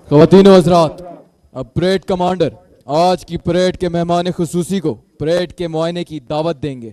خواتین و حضرات، اب پریڈ کمانڈر آج کی پریڈ کے مہمان خصوصی کو پریڈ کے معائنے کی دعوت دیں گے۔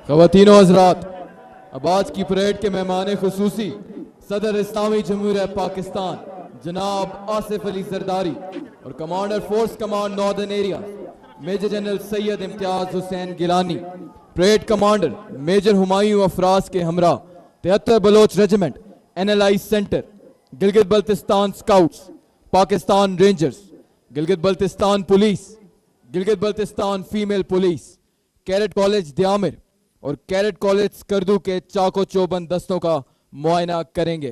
خواتین و حضرات، اب آج کی پریڈ کے مہمان خصوصی صدر اسلامی جمہوریہ پاکستان جناب آصف علی زرداری اور commander force command northern area major general Syed Imtiaz Hussain Gilani, parade commander major Humayun Afraz کے ہمراہ 73 Baloch regiment NLI centre, Gilgit Baltistan scouts, Pakistan rangers, Gilgit Baltistan police, Gilgit Baltistan female police, cadet college Diamer اور کیڈٹ کالج سکردو کے چاکو چوبند دستوں کا معائنہ کریں گے۔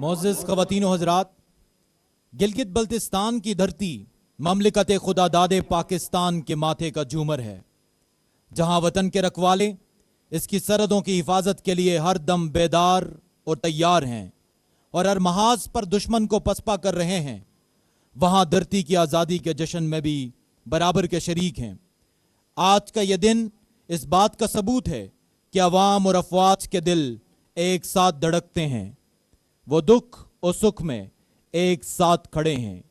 معزز خواتین و حضرات، گلگت بلتستان کی دھرتی مملکت خدا داد پاکستان کے ماتھے کا جھومر ہے، جہاں وطن کے رکھوالے اس کی سرحدوں کی حفاظت کے لیے ہر دم بیدار اور تیار ہیں اور ہر محاذ پر دشمن کو پسپا کر رہے ہیں، وہاں دھرتی کی آزادی کے جشن میں بھی برابر کے شریک ہیں۔ آج کا یہ دن اس بات کا ثبوت ہے کہ عوام اور افواج کے دل ایک ساتھ دھڑکتے ہیں، وہ دکھ اور سکھ میں ایک ساتھ کھڑے ہیں۔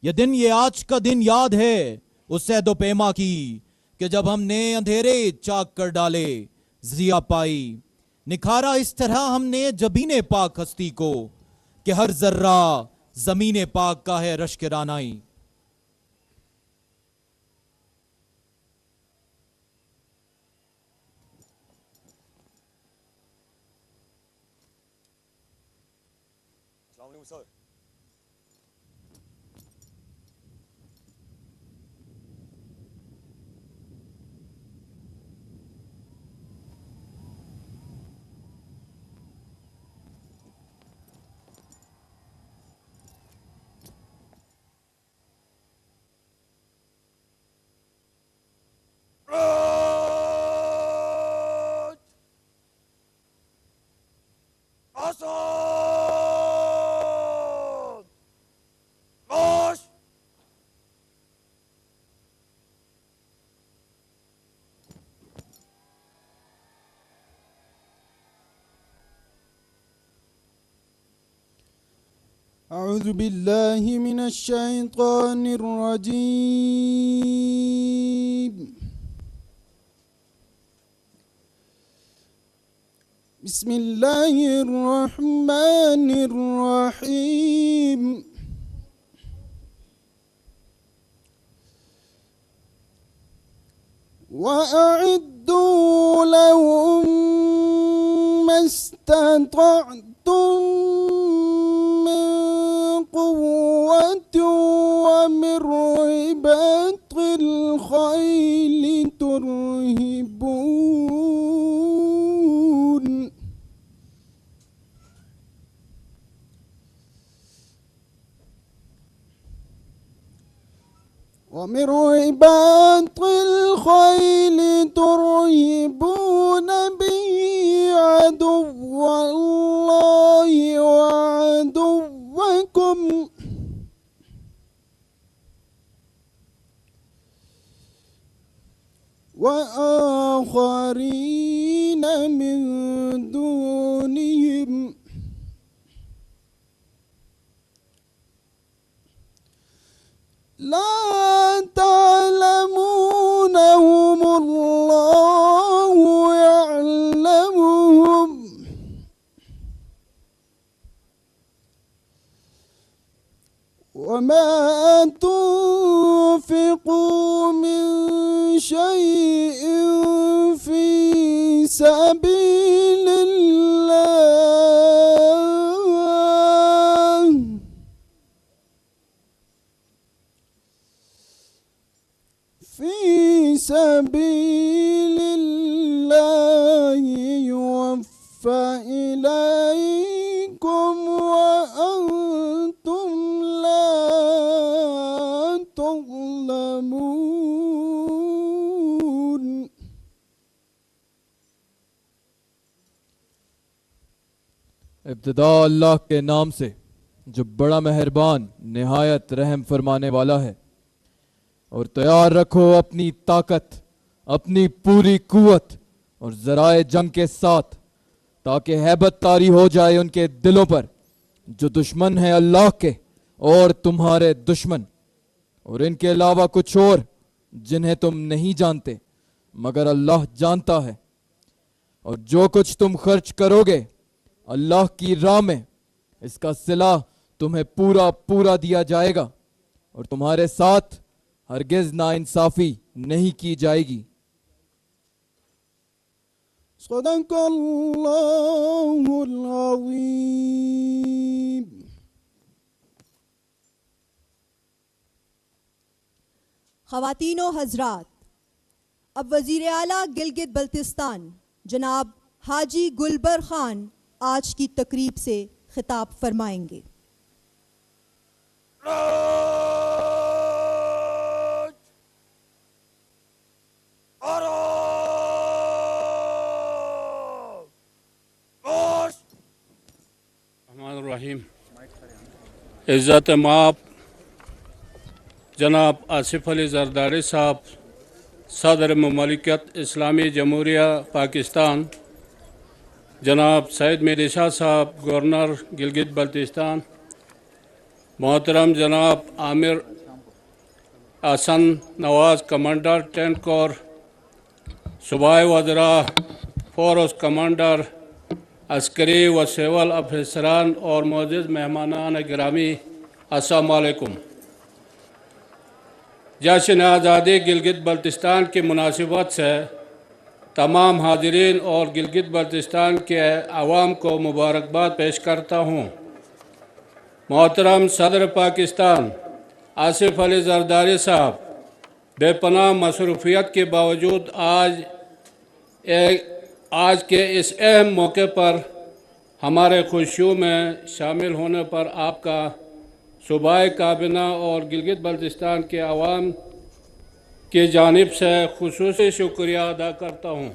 یہ آج کا دن یاد ہے اس عہد و پیما کی کہ جب ہم نے اندھیرے چاک کر ڈالے ضیا پائی، نکھارا اس طرح ہم نے جبین پاک ہستی کو کہ ہر ذرہ زمین پاک کا ہے رشک رانائی۔ السلام علیکم سر۔ أعوذ بالله من الشيطان الرجيم. بسم الله الرحمن الرحيم. وأعدوا لهم ما استطعتم من قوة ومن رباط الخيل ترهبون به عدو الله وعدوكم وآخرين من دونهم لا تعلمونهم الله يعلمهم وما تنفقوا من شيء في سبيل الله يوفى إليكم وأنتم لا تظلمون. ابتدا اللہ کے نام سے جو بڑا مہربان نہایت رحم فرمانے والا ہے، اور تیار رکھو اپنی طاقت، اپنی پوری قوت اور ذرائع جنگ کے ساتھ، تاکہ ہیبت طاری ہو جائے ان کے دلوں پر جو دشمن ہیں اللہ کے اور تمہارے دشمن، اور ان کے علاوہ کچھ اور جنہیں تم نہیں جانتے مگر اللہ جانتا ہے۔ اور جو کچھ تم خرچ کرو گے اللہ کی راہ میں، اس کا صلہ تمہیں پورا پورا دیا جائے گا، اور تمہارے ساتھ ہرگز ناانصافی نہیں کی جائے گی۔ صدق اللہ العظیم. خواتین و حضرات، اب وزیر اعلیٰ گلگت بلتستان جناب حاجی گلبر خان آج کی تقریب سے خطاب فرمائیں گے۔ راج آرام گوش الرحمن الرحیم۔ عزت مآب جناب آصف علی زرداری صاحب، صدر مملکت اسلامی جمہوریہ پاکستان، جناب سعید میر شاہ صاحب، گورنر گلگت بلتستان، محترم جناب عامر احسن نواز، کمانڈر 10 کور، صوبائی وزراء، فورس کمانڈر، عسکری و سول افسران اور معزز مہمانان گرامی، السلام علیکم۔ جشن آزادی گلگت بلتستان کی مناسبت سے تمام حاضرین اور گلگت بلتستان کے عوام کو مبارکباد پیش کرتا ہوں۔ محترم صدر پاکستان آصف علی زرداری صاحب، بے پناہ مصروفیت کے باوجود آج کے اس اہم موقع پر ہمارے خوشیوں میں شامل ہونے پر آپ کا صوبائی کابینہ اور گلگت بلتستان کے عوام کی جانب سے خصوصی شکریہ ادا کرتا ہوں۔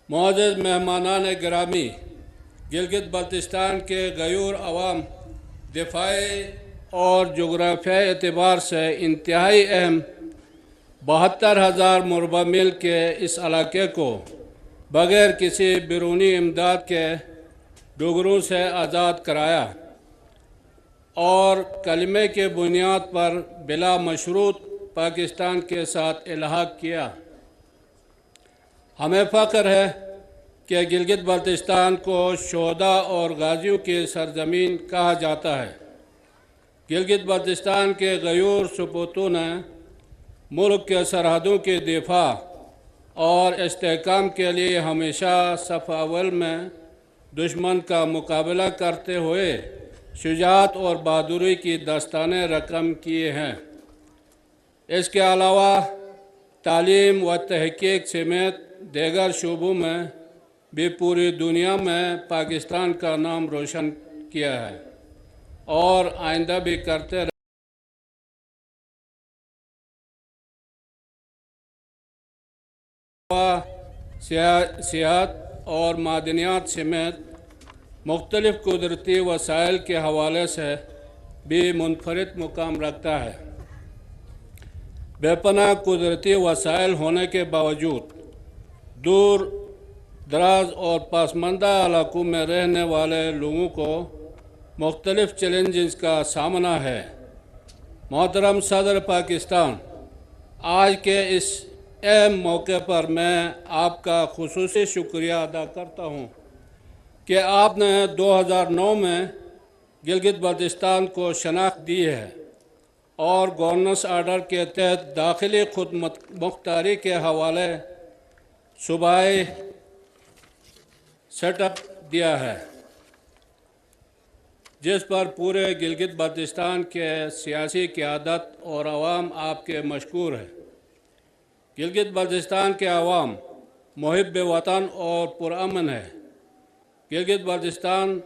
معزز مہمانان گرامی، گلگت بلتستان کے غیور عوام دفاعی اور جغرافیائی اعتبار سے انتہائی اہم 72,000 مربع میل کے اس علاقے کو بغیر کسی بیرونی امداد کے ڈوگروں سے آزاد کرایا اور کلمے کے بنیاد پر بلا مشروط پاکستان کے ساتھ الحاق کیا۔ ہمیں فخر ہے کہ گلگت بلتستان کو شہداء اور غازیوں کی سرزمین کہا جاتا ہے۔ گلگت بلتستان کے غیور سپوتوں نے ملک کے سرحدوں کے دفاع اور استحکام کے لیے ہمیشہ صف اول میں دشمن کا مقابلہ کرتے ہوئے شجاعت اور بہادری کی داستانیں رقم کیے ہیں۔ اس کے علاوہ تعلیم و تحقیق سمیت دیگر شعبوں میں بھی پوری دنیا میں پاکستان کا نام روشن کیا ہے اور آئندہ بھی کرتے رہیں۔ سیاحت اور معدنیات سمیت مختلف قدرتی وسائل کے حوالے سے بھی منفرد مقام رکھتا ہے۔ بے پناہ قدرتی وسائل ہونے کے باوجود دور دراز اور پسماندہ علاقوں میں رہنے والے لوگوں کو مختلف چیلنجز کا سامنا ہے۔ محترم صدر پاکستان، آج کے اس اہم موقع پر میں آپ کا خصوصی شکریہ ادا کرتا ہوں کہ آپ نے 2009 میں گلگت بلتستان کو شناخت دی ہے اور گورننس آرڈر کے تحت داخلی خود مختاری کے حوالے صوبائی سیٹ اپ دیا ہے، جس پر پورے گلگت بلتستان کے سیاسی قیادت اور عوام آپ کے مشکور ہے۔ گلگت بلتستان کے عوام محب وطن اور پرامن ہے۔ گلگت بلتستان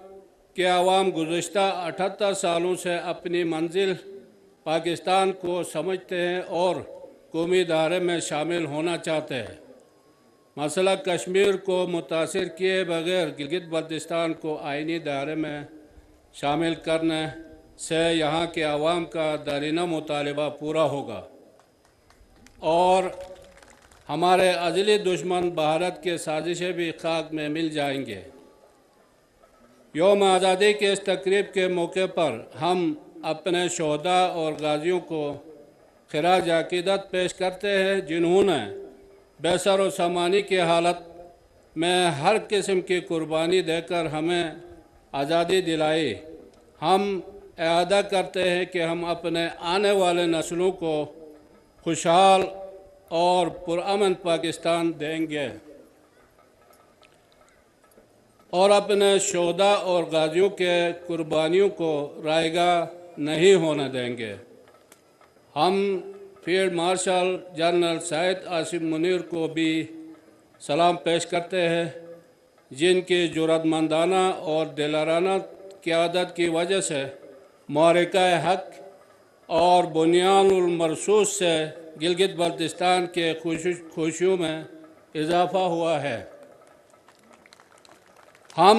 کے عوام گزشتہ 78 سالوں سے اپنی منزل پاکستان کو سمجھتے ہیں اور قومی دھارے میں شامل ہونا چاہتے ہیں۔ مسئلہ کشمیر کو متاثر کیے بغیر گلگت بلتستان کو آئینی دھارے میں شامل کرنے سے یہاں کے عوام کا دیرینہ مطالبہ پورا ہوگا اور ہمارے ازلی دشمن بھارت کے سازشیں بھی خاک میں مل جائیں گے۔ یوم آزادی کے اس تقریب کے موقع پر ہم اپنے شہداء اور غازیوں کو خراج عقیدت پیش کرتے ہیں، جنہوں نے بے سر و سامانی کی حالت میں ہر قسم کی قربانی دے کر ہمیں آزادی دلائی۔ ہم اعادہ کرتے ہیں کہ ہم اپنے آنے والے نسلوں کو خوشحال اور پرامن پاکستان دیں گے اور اپنے شہداء اور غازیوں کے قربانیوں کو رائیگاں نہیں ہونے دیں گے۔ ہم field marshal general Syed Asim Munir کو بھی سلام پیش کرتے ہیں، جن کی جرأتمندانہ اور دلارانہ قیادت کی وجہ سے معرکہ حق اور بنیان المرصوص سے گلگت بلتستان کے خوشیوں میں اضافہ ہوا ہے۔ ہم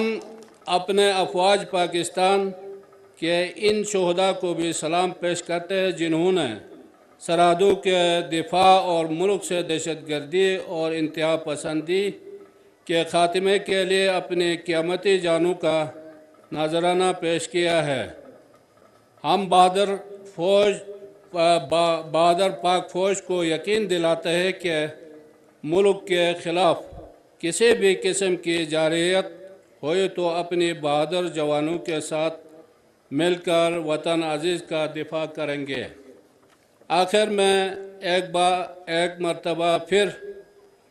اپنے افواج پاکستان کے ان شہداء کو بھی سلام پیش کرتے ہیں جنہوں نے سرحدوں کے دفاع اور ملک سے دہشت گردی اور انتہا پسندی کے خاتمے کے لیے اپنی قیمتی جانوں کا نذرانہ پیش کیا ہے۔ ہم بہادر پاک فوج کو یقین دلاتے ہیں کہ ملک کے خلاف کسی بھی قسم کی جارحیت ہوئی تو اپنی بہادر جوانوں کے ساتھ مل کر وطن عزیز کا دفاع کریں گے۔ آخر میں ایک مرتبہ پھر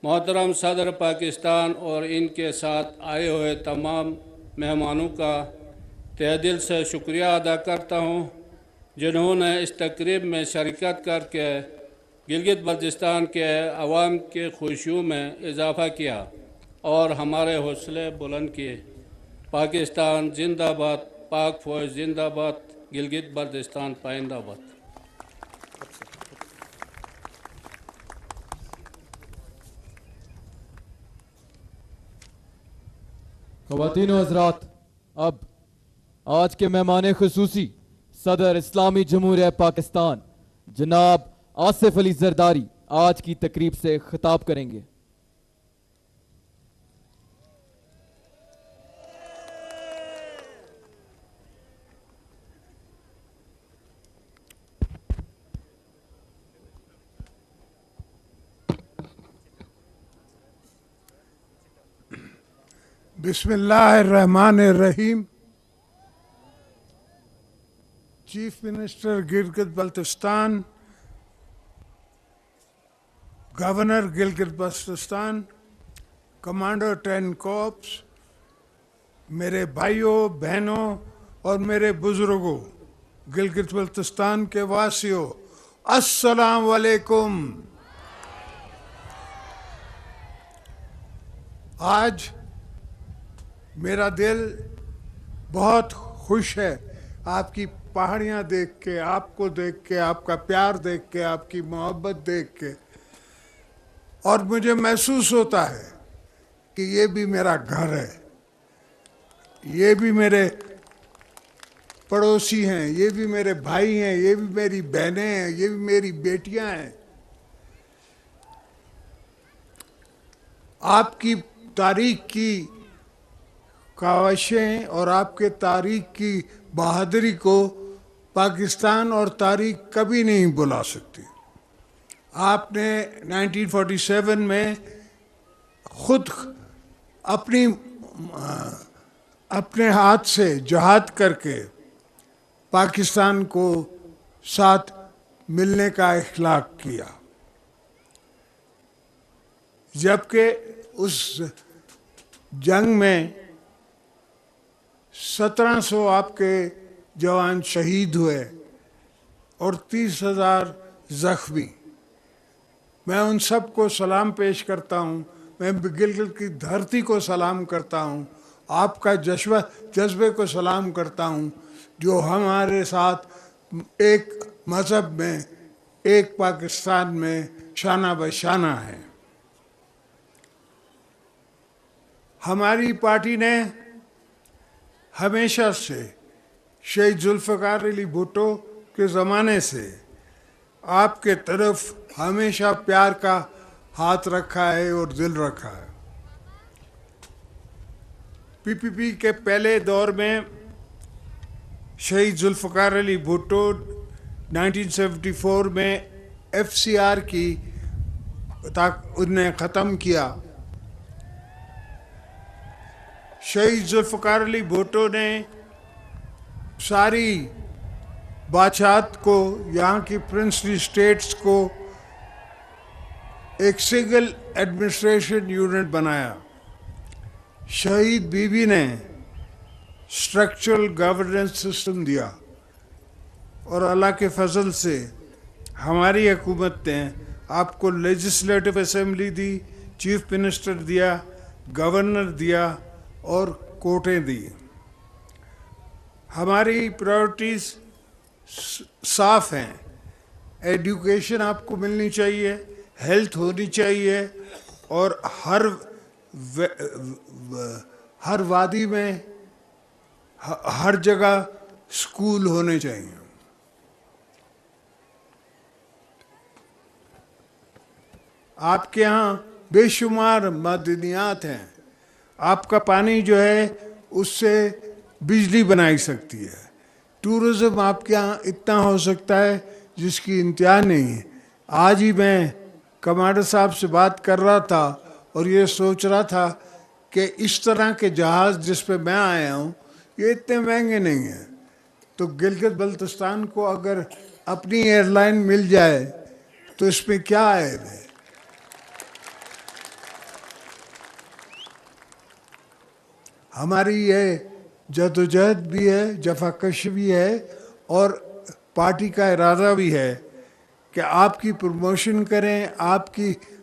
محترم صدر پاکستان اور ان کے ساتھ آئے ہوئے تمام مہمانوں کا تہہ دل سے شکریہ ادا کرتا ہوں جنہوں نے اس تقریب میں شرکت کر کے گلگت بلتستان کے عوام کی خوشیوں میں اضافہ کیا اور ہمارے حوصلے بلند کیے۔ پاکستان زندہ باد، پاک فوج زندہ باد، گلگت بلتستان پائندہ باد۔ خواتین و حضرات، اب آج کے مہمان خصوصی صدر اسلامی جمہوریہ پاکستان جناب آصف علی زرداری آج کی تقریب سے خطاب کریں گے۔ بسم اللہ الرحمن الرحیم۔ Chief minister Gilgit Baltistan, governor Gilgit Baltistan, commander 10 corps, میرے بھائیوں بہنوں اور میرے بزرگوں، گلگت بلتستان کے واسیوں، السلام علیکم۔ آج میرا دل بہت خوش ہے آپ کی پہاڑیاں دیکھ کے، آپ کو دیکھ کے، آپ کا پیار دیکھ کے، آپ کی محبت دیکھ کے، اور مجھے محسوس ہوتا ہے کہ یہ بھی میرا گھر ہے، یہ بھی میرے پڑوسی ہیں، یہ بھی میرے بھائی ہیں، یہ بھی میری بہنیں ہیں، یہ بھی میری بیٹیاں ہیں۔ آپ کی تاریخ کی کاوشیں اور آپ کے تاریخ کی بہادری کو پاکستان اور تاریخ کبھی نہیں بلا سکتی۔ آپ نے 1947 میں خود اپنے ہاتھ سے جہاد کر کے پاکستان کو ساتھ ملنے کا اخلاق کیا، جبکہ اس جنگ میں 1700 آپ کے جوان شہید ہوئے اور 30,000 زخمی۔ میں ان سب کو سلام پیش کرتا ہوں، میں گلگت کی دھرتی کو سلام کرتا ہوں، آپ کا جذبے کو سلام کرتا ہوں جو ہمارے ساتھ ایک مذہب میں، ایک پاکستان میں شانہ بشانہ ہے۔ ہماری پارٹی نے ہمیشہ سے شہید ذوالفقار علی بھٹو کے زمانے سے آپ کے طرف ہمیشہ پیار کا ہاتھ رکھا ہے اور دل رکھا ہے۔ PPP کے پہلے دور میں شہید ذوالفقار علی بھٹو 1974 میں FCR کی انہیں ختم کیا۔ شہید ذوالفقار علی بھٹو نے ساری بادشاہت کو، یہاں کی پرنسلی اسٹیٹس کو ایک سنگل ایڈمنسٹریشن یونٹ بنایا۔ شہید بیوی نے اسٹرکچرل گورننس سسٹم دیا، اور اللہ کے فضل سے ہماری حکومت نے آپ کو لیجسلیٹو اسمبلی دی، چیف منسٹر دیا، گورنر دیا، اور کوٹیں دی. ہماری پرائورٹیز صاف ہیں. ایڈوکیشن آپ کو ملنی چاہیے, ہیلتھ ہونی چاہیے, اور ہر وادی میں ہر جگہ اسکول ہونے چاہیے. آپ کے ہاں بے شمار معدنیات ہیں. آپ کا پانی جو ہے اس سے بجلی بنائی سکتی ہے. ٹورزم آپ کے ہاں اتنا ہو سکتا ہے جس کی انتہا نہیں ہے. آج ہی میں کمانڈر صاحب سے بات کر رہا تھا اور یہ سوچ رہا تھا کہ اس طرح کے جہاز جس پہ میں آیا ہوں یہ اتنے مہنگے نہیں ہیں. تو گلگت بلتستان کو اگر اپنی ایئر لائن مل جائے تو اس میں کیا عیب ہے. ہماری یہ جدوجہد بھی ہے, جفاکش بھی ہے, اور پارٹی کا ارادہ بھی ہے کہ آپ کی پروموشن کریں,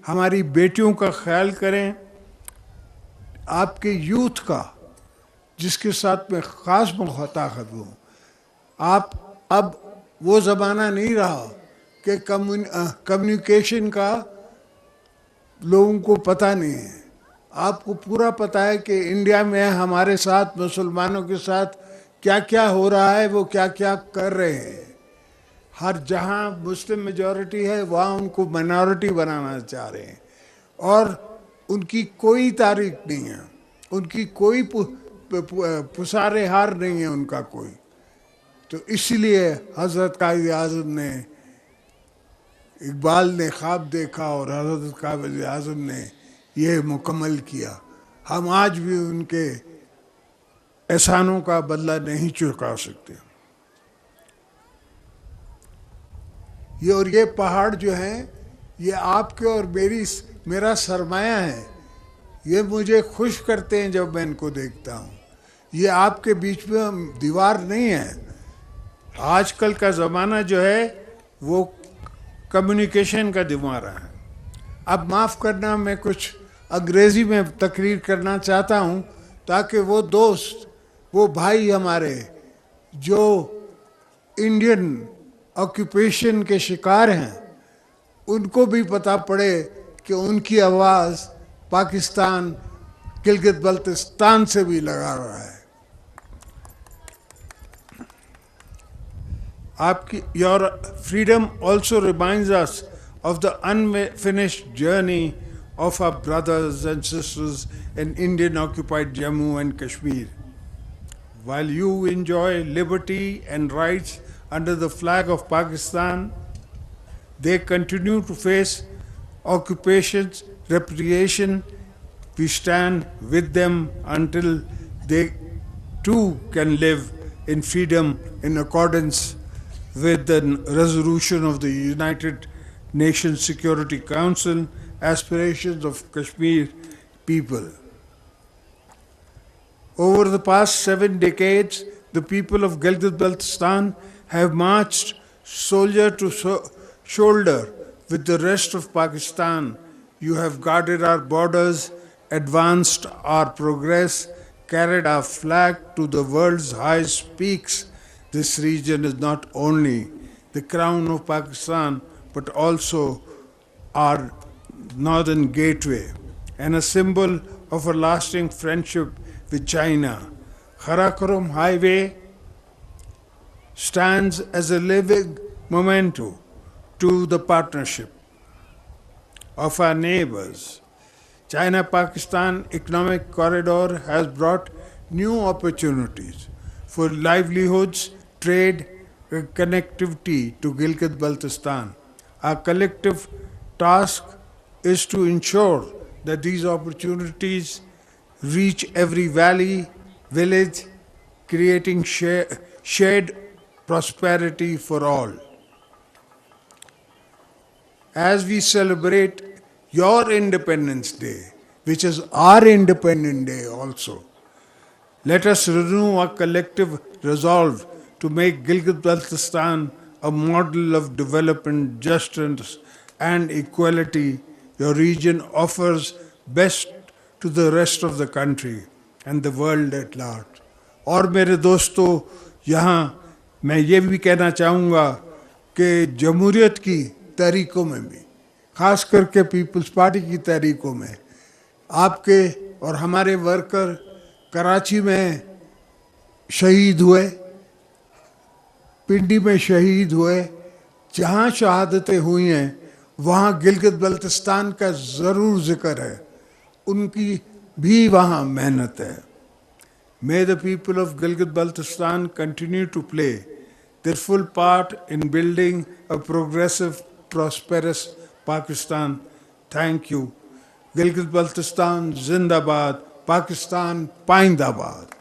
ہماری بیٹیوں کا خیال کریں, آپ کے یوتھ کا جس کے ساتھ میں خاص مخاطب ہوں. اب وہ زمانہ نہیں رہا کہ کمیونیکیشن کا لوگوں کو پتہ نہیں ہے. آپ کو پورا پتہ ہے کہ انڈیا میں ہمارے ساتھ, مسلمانوں کے ساتھ کیا کیا ہو رہا ہے, وہ کیا کیا کر رہے ہیں. ہر جہاں مسلم میجورٹی ہے وہاں ان کو مائنورٹی بنانا چاہ رہے ہیں, اور ان کی کوئی تاریخ نہیں ہے, ان کی کوئی پسارے ہار نہیں ہے ان کا کوئی. تو اس لیے حضرت قائد اعظم نے, اقبال نے خواب دیکھا اور حضرت قائد اعظم نے یہ مکمل کیا. ہم آج بھی ان کے احسانوں کا بدلہ نہیں چکا سکتے. یہ پہاڑ جو ہیں یہ آپ کے اور میرا سرمایہ ہے. یہ مجھے خوش کرتے ہیں جب میں ان کو دیکھتا ہوں. یہ آپ کے بیچ میں دیوار نہیں ہے. آج کل کا زمانہ جو ہے وہ کمیونیکیشن کا زمانہ ہے. اب معاف کرنا, میں کچھ انگریزی میں تقریر کرنا چاہتا ہوں تاکہ وہ دوست, وہ بھائی ہمارے جو انڈین آکوپیشن کے شکار ہیں, ان کو بھی پتہ پڑے کہ ان کی آواز پاکستان گلگت بلتستان سے بھی لگا رہا ہے. Your freedom also reminds us of the unfinished journey of our brothers and sisters in Indian occupied Jammu and Kashmir. While you enjoy liberty and rights under the flag of Pakistan, they continue to face occupations, repression. We stand with them until they too can live in freedom in accordance with the resolution of the United Nations Security Council, aspirations of Kashmir people. Over the past 7 decades, the people of Gilgit-Baltistan have marched shoulder to shoulder with the rest of Pakistan. You have guarded our borders, advanced our progress, carried our flag to the world's highest peaks. This region is not only the crown of Pakistan, but also our northern gateway and a symbol of a lasting friendship with China. Karakoram Highway stands as a living memento to the partnership of our neighbors. China-Pakistan Economic Corridor has brought new opportunities for livelihoods, trade, and connectivity to Gilgit-Baltistan. Our collective task is to ensure that these opportunities reach every valley, village, creating shared prosperity for all. As we celebrate your Independence Day, which is our Independence Day also, let us renew our collective resolve to make Gilgit-Baltistan a model of development, justice, and equality your region offers best to the rest of the country. and the world at large. اور میرے دوستو یہاں میں یہ بھی کہنا چاہوں گا کہ جمہوریت کی تحریکوں میں بھی خاص کر کے پیپلز پارٹی کی تحریکوں میں آپ کے اور ہمارے ورکر کراچی میں شہید ہوئے، پنڈی میں شہید ہوئے، جہاں شہادتیں ہوئی ہیں وہاں گلگت بلتستان کا ضرور ذکر ہے، ان کی بھی وہاں محنت ہے. May the people of Gilgit Baltistan continue to play their full part in building a progressive, prosperous Pakistan. Thank you. Gilgit Baltistan Zindabad, Pakistan Paindabad.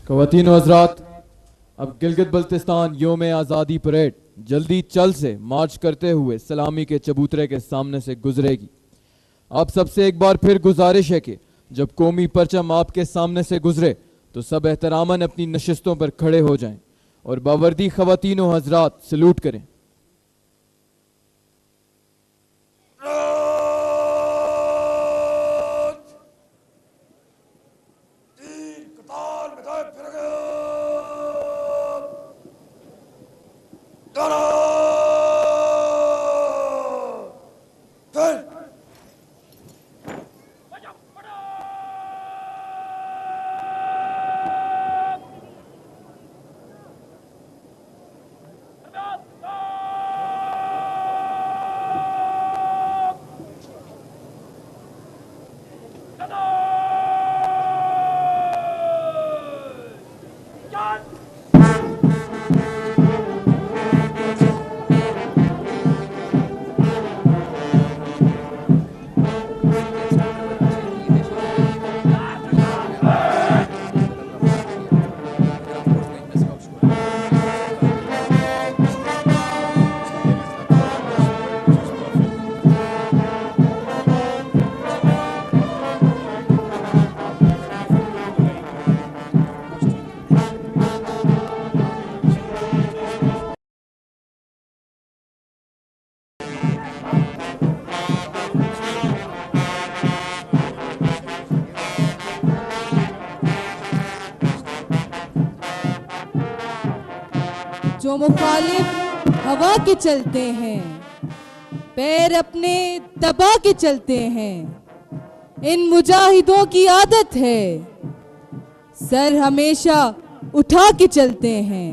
خواتین و حضرات، اب گلگت بلتستان یوم آزادی پریڈ جلدی چل سے مارچ کرتے ہوئے سلامی کے چبوترے کے سامنے سے گزرے گی. آپ سب سے ایک بار پھر گزارش ہے کہ جب قومی پرچم آپ کے سامنے سے گزرے تو سب احتراماً اپنی نشستوں پر کھڑے ہو جائیں اور باوردی خواتین و حضرات سلوٹ کریں. جو مخالف ہوا کے چلتے ہیں، پیر اپنے دبا کے چلتے ہیں، ان مجاہدوں کی عادت ہے سر ہمیشہ اٹھا کے چلتے ہیں.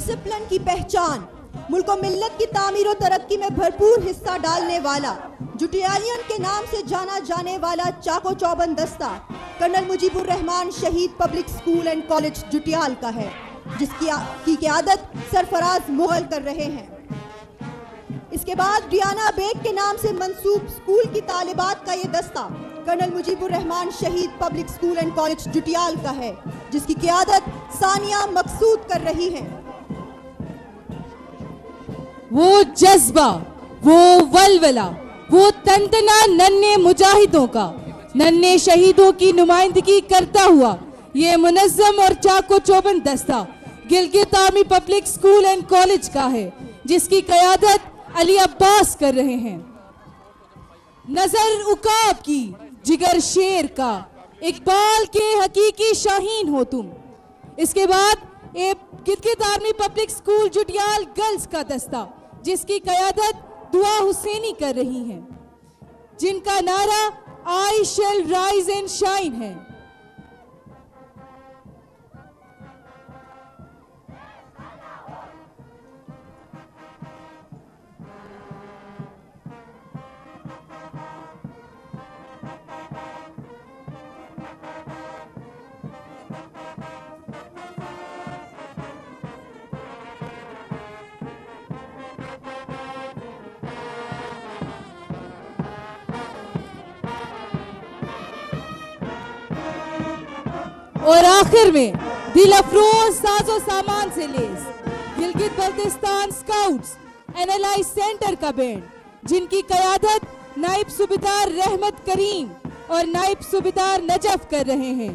ڈسپلن کی پہچان، ملک و ملت کی تعمیر و ترقی میں بھرپور حصہ ڈالنے والا، جٹیالین کے نام سے جانا جانے والا چاکو چوبند دستہ کرنل مجیب الرحمان شہید پبلک سکول اینڈ کالج جٹیال کا ہے، جس کی قیادت سرفراز مغل کر رہے ہیں۔ اس کے بعد ریانا بیگ کے نام سے منسوب سکول کی طالبات کا یہ دستہ کرنل مجیب الرحمان شہید پبلک سکول اینڈ کالج جٹیال کا ہے، جس کی قیادت ثانیہ مقصود کر رہی ہیں۔ وہ جذبہ، وہ ولولہ، وہ تنتنا ننھے مجاہدوں کا، ننھے شہیدوں کی نمائندگی کرتا ہوا یہ منظم اور چاکو چوبند دستہ Gilgit army public school and college کا ہے، جس کی قیادت علی عباس کر رہے ہیں۔ نظر عقاب کی، جگر شیر کا، اقبال کے حقیقی شاہین ہو تم۔ اس کے بعد Gilgit army public school Jutial girls کا دستہ، جس کی قیادت دعا حسینی کر رہی ہیں، جن کا نعرہ I shall rise and shine ہے۔ اور آخر میں دل افروز ساز و سامان سے لیس گلگت بلتستان سکاؤٹس اینالائز سینٹر کا بینڈ، جن کی قیادت نائب صوبیدار رحمت کریم اور نائب صوبیدار نجف کر رہے ہیں۔